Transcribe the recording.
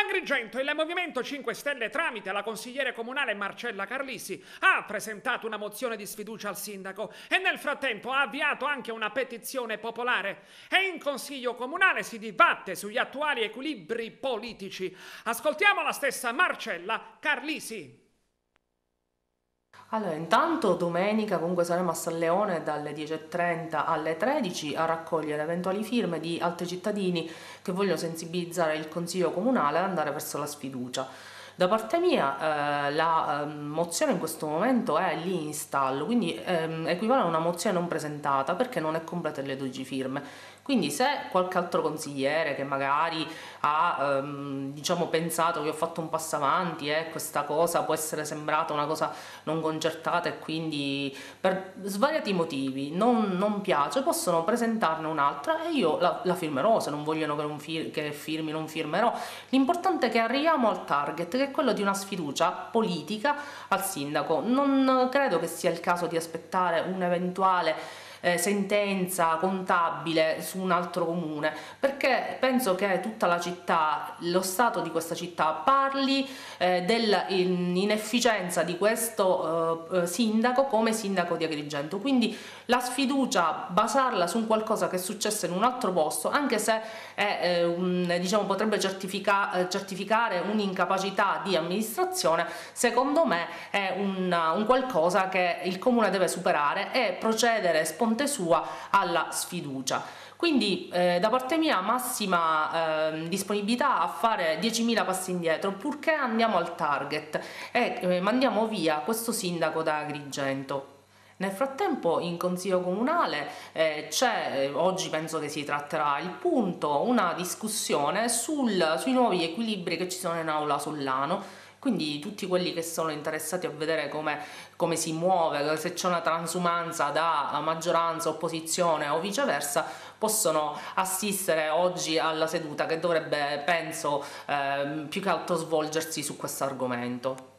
Agrigento il Movimento 5 Stelle, tramite la consigliere comunale Marcella Carlisi, ha presentato una mozione di sfiducia al sindaco e nel frattempo ha avviato anche una petizione popolare. E in consiglio comunale si dibatte sugli attuali equilibri politici. Ascoltiamo la stessa Marcella Carlisi. Allora, intanto domenica comunque saremo a San Leone dalle 10:30 alle 13 a raccogliere eventuali firme di altri cittadini che vogliono sensibilizzare il Consiglio Comunale ad andare verso la sfiducia. Da parte mia la mozione in questo momento è lì in stallo, quindi equivale a una mozione non presentata perché non è completa le 12 firme. Quindi se qualche altro consigliere che magari ha diciamo, pensato che ho fatto un passo avanti e questa cosa può essere sembrata una cosa non concertata e quindi per svariati motivi non piace, possono presentarne un'altra e io la firmerò. Se non vogliono che firmi, non firmerò. L'importante è che arriviamo al target, che è quello di una sfiducia politica al sindaco. Non credo che sia il caso di aspettare un eventuale sentenza contabile su un altro comune, perché penso che tutta la città, lo stato di questa città parli dell'inefficienza di questo sindaco come sindaco di Agrigento. Quindi la sfiducia, basarla su un qualcosa che è successo in un altro posto, anche se diciamo, potrebbe certificare un'incapacità di amministrazione, secondo me è un qualcosa che il comune deve superare e procedere spontaneamente sua alla sfiducia. Quindi da parte mia massima disponibilità a fare 10.000 passi indietro, purché andiamo al target e mandiamo via questo sindaco da Agrigento. Nel frattempo in Consiglio Comunale c'è, oggi penso che si tratterà il punto, una discussione sui nuovi equilibri che ci sono in aula Sollano. Quindi tutti quelli che sono interessati a vedere come si muove, se c'è una transumanza da maggioranza, opposizione o viceversa, possono assistere oggi alla seduta che dovrebbe, penso, più che altro svolgersi su questo argomento.